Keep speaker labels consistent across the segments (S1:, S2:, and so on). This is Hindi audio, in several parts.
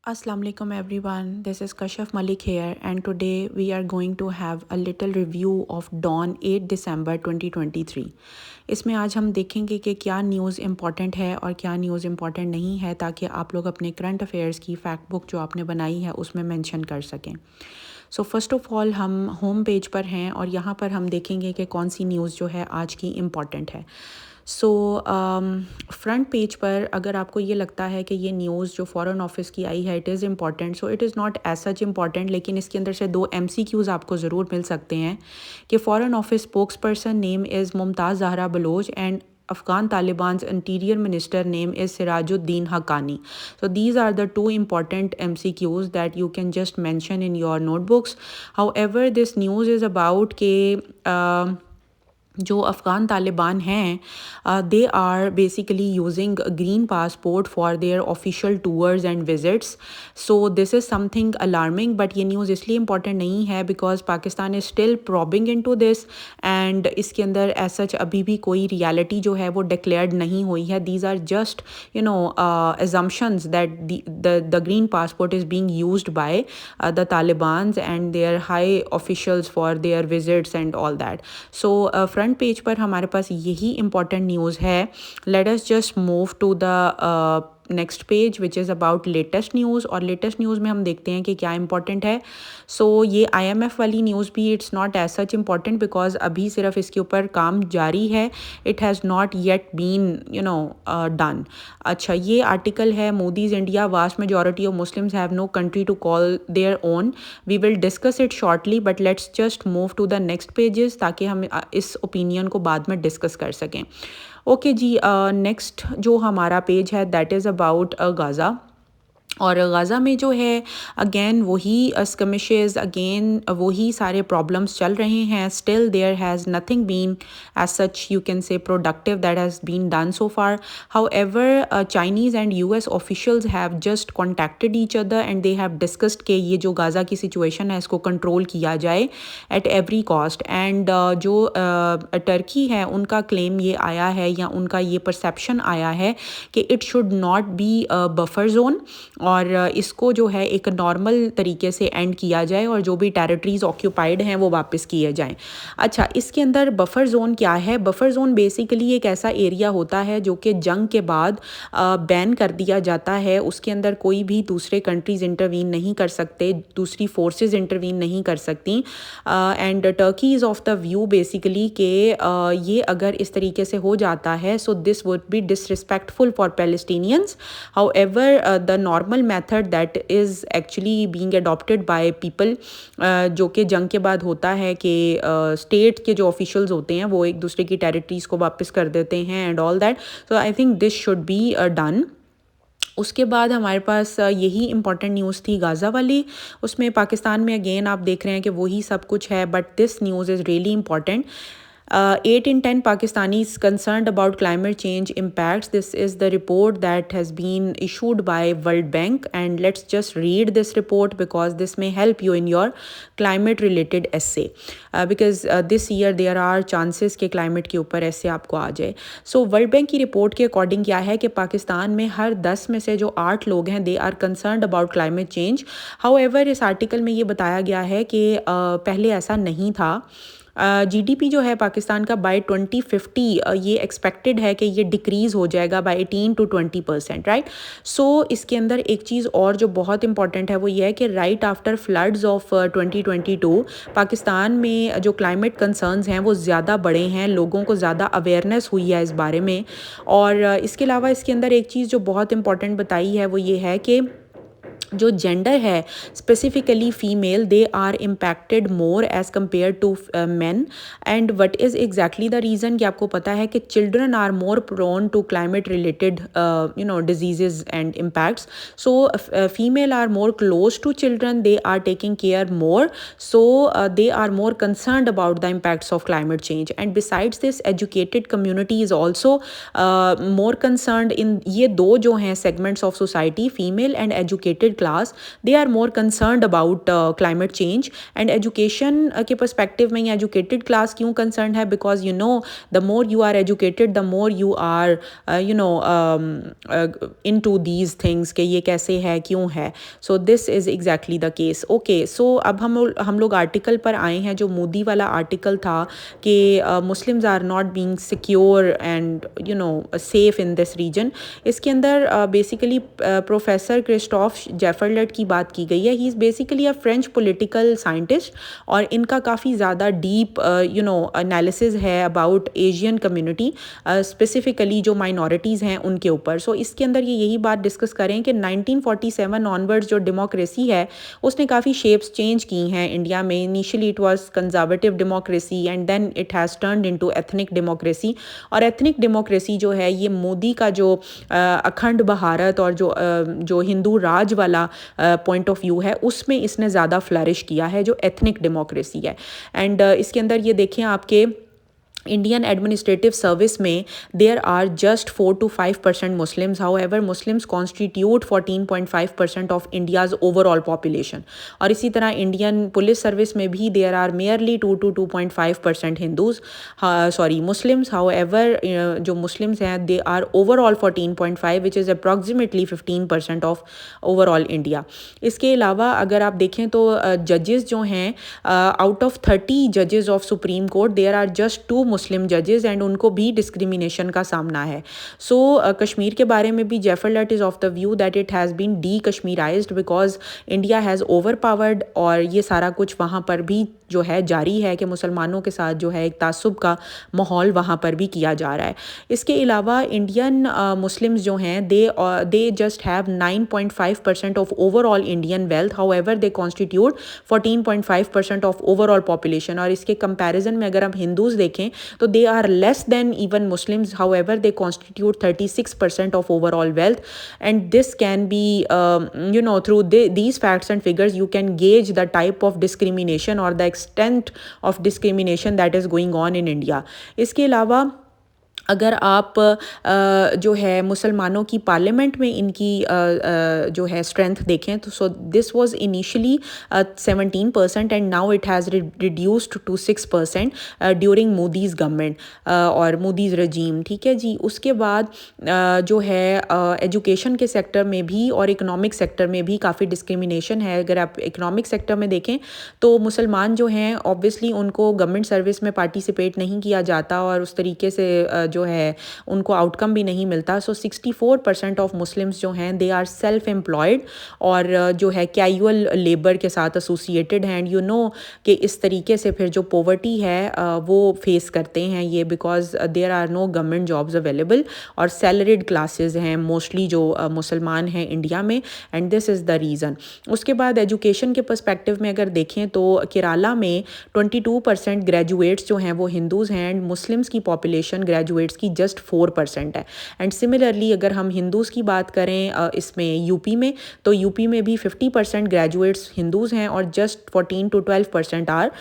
S1: Assalamu alaikum everyone, this is Kashaf Malik here and today we are going to have a little review of Dawn 8 December 2023। इसमें आज हम देखेंगे कि क्या न्यूज़ इम्पॉर्टेंट है और क्या न्यूज़ इम्पॉर्टेंट नहीं है ताकि आप लोग अपने करंट अफेयर्स की फैक्ट बुक जो आपने बनाई है उसमें मेंशन कर सकें। सो फर्स्ट ऑफ़ ऑल हम होम पेज पर हैं और यहाँ पर हम देखेंगे कि कौन सी न्यूज़ जो है आज की इम्पॉर्टेंट है। सो फ्रंट पेज पर अगर आपको ये लगता है कि ये न्यूज़ जो फ़ॉरेन ऑफिस की आई है it is important, so it is not as such important, लेकिन इसके अंदर से 2 MCQs आपको ज़रूर मिल सकते हैं कि foreign office spokesperson name is Mumtaz Zahra Baloch and Afghan Taliban's interior minister name is Sirajuddin Haqqani. So these are the 2 important MCQs that you can just mention in your notebooks. However, this news is about के जो अफ़गान तालिबान हैं they are basically using green passport for their official tours and visits. So this is something alarming, but ये न्यूज़ इसलिए इम्पॉर्टेंट नहीं है because Pakistan is still probing into this and इसके अंदर एज सच अभी भी कोई रियलिटी जो है वो डिक्लेयर्ड नहीं हुई है। These are just assumptions that the green passport is being used by the Talibans and their high officials for their visits and all that. So front page पर हमारे पास यही इम्पॉर्टेंट न्यूज़ है। Let us just move to the next page which is about latest news, और लेटेस्ट न्यूज़ में हम देखते हैं कि क्या इंपॉर्टेंट है। सो ये IMF वाली न्यूज़ भी it's not as such important because अभी सिर्फ इसके ऊपर काम जारी है, it has not yet been done. अच्छा, ये आर्टिकल है Modi's India vast majority of Muslims have no country to call their own. We will discuss it shortly but let's just move to the next pages ताकि हम इस ओपिनियन को बाद में डिस्कस कर सकें। ओके जी, नेक्स्ट जो हमारा पेज है दैट इज़ अबाउट गाज़ा। और गाज़ा में जो है अगेन वही स्कमिशेस, अगेन वही सारे प्रॉब्लम्स चल रहे हैं। Still there has nothing been as such you can say productive that has been done so far. However Chinese and US officials have just contacted each other and they have discussed कि ये जो गाज़ा की सिचुएशन है इसको कंट्रोल किया जाए एट एवरी कॉस्ट। एंड जो टर्की है उनका क्लेम ये आया है या उनका ये परसेप्शन आया है कि it should not be buffer zone और इसको जो है एक नॉर्मल तरीके से एंड किया जाए और जो भी टेरिटरीज़ ऑक्यूपाइड हैं वो वापस किए जाएं। अच्छा, इसके अंदर बफ़र ज़ोन क्या है? बफ़र ज़ोन बेसिकली एक ऐसा एरिया होता है जो कि जंग के बाद बैन कर दिया जाता है। उसके अंदर कोई भी दूसरे कंट्रीज़ इंटरवीन नहीं कर सकते, दूसरी फोर्सेस इंटरवीन नहीं कर सकती। And Turkey is of the view basically कि ये अगर इस तरीके से हो जाता है so this would be disrespectful for Palestinians. However the normal method that is actually being adopted by people, जो कि जंग के बाद होता है कि स्टेट के जो ऑफिशियल्स होते हैं वो एक दूसरे की टेरिटरीज़ को वापस कर देते हैं and all that. So I think this should be done. उसके बाद हमारे पास यही इंपॉर्टेंट न्यूज़ थी गाज़ा वाली। उसमें पाकिस्तान में अगेन आप देख रहे हैं कि वही सब कुछ है but this news is really important. 8 in 10 Pakistanis concerned about climate change impacts. This is the report that has been issued by World Bank, and let's just read this report because this may help you in your climate related essay, because this year there are chances कि climate के ऊपर ऐसे आपको आ जाए। So World Bank की रिपोर्ट के अकॉर्डिंग क्या है कि पाकिस्तान में हर 10 में से जो 8 लोग हैं they are concerned about climate change. However इस आर्टिकल में ये बताया गया है कि पहले ऐसा नहीं था। GDP जो है पाकिस्तान का बाय 2050 ये एक्सपेक्टेड है कि ये डिक्रीज़ हो जाएगा बाय 18 to 20%, राइट। सो इसके अंदर एक चीज़ और जो बहुत इंपॉर्टेंट है वो ये है कि right after floods of 2022 Pakistan में जो क्लाइमेट कंसर्न्स हैं वो ज़्यादा बड़े हैं, लोगों को ज़्यादा अवेयरनेस हुई है इस बारे में। और इसके अलावा इसके अंदर एक चीज़ जो बहुत इंपॉर्टेंट बताई है वो ये है कि जो जेंडर है specifically female they are impacted more as compare to man. And what is exactly the reason कि आपको पता है कि children are more prone to climate related disease and impacts. So female are more close to children, they are taking care more, so they are more concerned about the impacts of climate change. And besides this educated community is also more concerned in. ये दो जो हैं segments of society, female and educated class, they are more concerned about climate change. And education के perspective में ये educated class क्यों concerned है, because you know the more you are educated, the more you are into these things कि ये कैसे है, क्यों है. So this is exactly the case. Okay, so अब हम लोग आर्टिकल पर आए हैं, जो मोदी वाला आर्टिकल था कि Muslims are not being secure and safe in this region. इसके अंदर बेसिकली प्रोफेसर क्रिस्टोफ जेफरलेट की बात की गई है. He is basically a French political scientist और इनका काफ़ी ज़्यादा डीप एनालिसिस है अबाउट एशियन कम्युनिटी, स्पेसिफिकली जो माइनॉरिटीज़ हैं उनके ऊपर. सो इसके अंदर ये यही बात डिस्कस करें कि 1947 ऑनवर्ड्स जो डेमोक्रेसी है उसने काफ़ी शेप्स चेंज की हैं इंडिया में. Initially it was conservative democracy and then it has turned into ethnic democracy. और एथनिक डेमोक्रेसी जो है ये मोदी का जो अखंड भारत और जो हिंदू राज वाला पॉइंट ऑफ व्यू है उसमें इसने ज़्यादा फ्लरिश किया है, जो एथनिक डेमोक्रेसी है. एंड इसके अंदर ये देखें आपके इंडियन एडमिनिस्ट्रेटिव सर्विस में there are just 4 to 5% Muslims. However Muslims constitute 14.5% of India's overall population. और इसी तरह इंडियन पुलिस सर्विस में भी there are merely 2 to 2.5% Hindus Muslims. However जो मुस्लिम्स हैं they are overall 14.5 which is approximately 15% of overall India. इसके अलावा अगर आप देखें तो जजेस जो हैं, आउट ऑफ 30 जजेस of supreme court there are just 2 Muslim जजेस एंड उनको भी डिस्क्रिमिनेशन का सामना है. सो कश्मीर के बारे में भी Jaffrelot is of the view that it has been de Kashmirised because India has overpowered. और ये सारा कुछ वहाँ पर भी जो है जारी है कि मुसलमानों के साथ जो है एक तासुब का माहौल वहाँ पर भी किया जा रहा है. इसके अलावा इंडियन मुस्लिम्स जो हैं they just have 9.5% of overall Indian wealth. However they constitute 14.5% of overall population. और इसके कंपैरिजन में अगर हम हिंदूज़ देखें तो they are less than even Muslims. However, they constitute 36% of overall wealth. And this can be, through these facts and figures, you can gauge the type of discrimination or the extent of discrimination that is going on in India. इसके अलावा अगर आप जो है मुसलमानों की पार्लियामेंट में इनकी जो है स्ट्रेंथ देखें तो so this was initially 17% and now it has reduced to 6% during Modi's government और मोदीज़ रजीम. ठीक है जी. उसके बाद जो है एजुकेशन के सेक्टर में भी और इकोनॉमिक सेक्टर में भी काफ़ी डिस्क्रिमिनेशन है. अगर आप इकोनॉमिक सेक्टर में देखें तो मुसलमान जो हैं ऑब्वियसली उनको गवर्नमेंट सर्विस में पार्टिसिपेट नहीं किया जाता और उस तरीके से जो है उनको आउटकम भी नहीं मिलता. सो 64% ऑफ मुस्लिम्स जो हैं दे आर सेल्फ एम्प्लॉयड और जो है कैजुअल लेबर के साथ एसोसिएटेड हैं. एंड कि इस तरीके से फिर जो पॉवर्टी है वो फेस करते हैं ये because there are no government jobs available और सैलरीड क्लासेस हैं मोस्टली जो मुसलमान हैं इंडिया में. And this is the reason. उसके बाद एजुकेशन के पर्सपेक्टिव में अगर देखें तो केरला में 22% ग्रेजुएट्स जो हैं वो हिंदूज़ हैं एंड मुस्लिम्स की पॉपुलेशन ग्रेजुएट्स की जस्ट 4% है. एंड सिमिलरली अगर हम हिंदूज़ की बात करें इसमें यूपी में तो यूपी में भी 50% ग्रेजुएट्स हिंदूज़ हैं और जस्ट 14 to 12% आर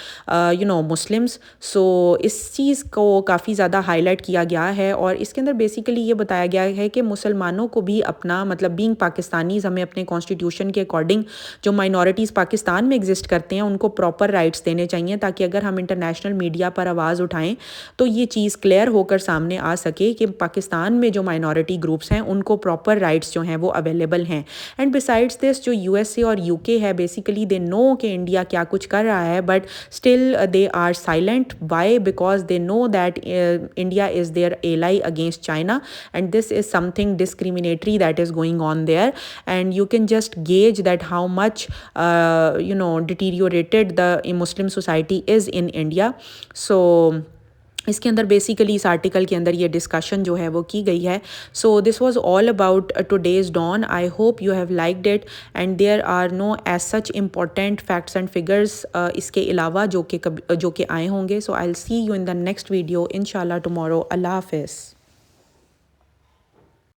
S1: मुस्लिम्स. सो इस चीज़ को काफ़ी ज़्यादा हाईलाइट किया गया है और इसके अंदर बेसिकली ये बताया गया है कि मुसलमानों को भी अपना मतलब बीइंग पाकिस्तानीज़ हमें अपने कॉन्स्टिट्यूशन के अकॉर्डिंग जो माइनॉरिटीज़ पाकिस्तान में एग्जिस्ट करते हैं उनको प्रॉपर राइट्स देने चाहिए ताकि अगर हम इंटरनेशनल मीडिया पर आवाज़ उठाएं तो ये चीज़ क्लियर होकर सामने आ सके कि पाकिस्तान में जो माइनॉरिटी ग्रुप्स हैं उनको प्रॉपर राइट्स जो हैं वो अवेलेबल हैं. एंड बिसाइड्स दिस जो यूएसए और यूके है बेसिकली दे नो कि इंडिया क्या कुछ कर रहा है but still they are silent. Why? Because they know that India is their ally against China and this is something discriminatory that is going on there. And you can just gauge that how much deteriorated the Muslim society is in India. So इसके अंदर बेसिकली इस आर्टिकल के अंदर ये डिस्कशन जो है वो की गई है. So this was all about today's Dawn. I hope you have liked it and there are no as such important facts and figures इसके अलावा जो कि आए होंगे. So I will see you in the next video इंशाल्लाह टुमारो. अल्लाह हाफिज़.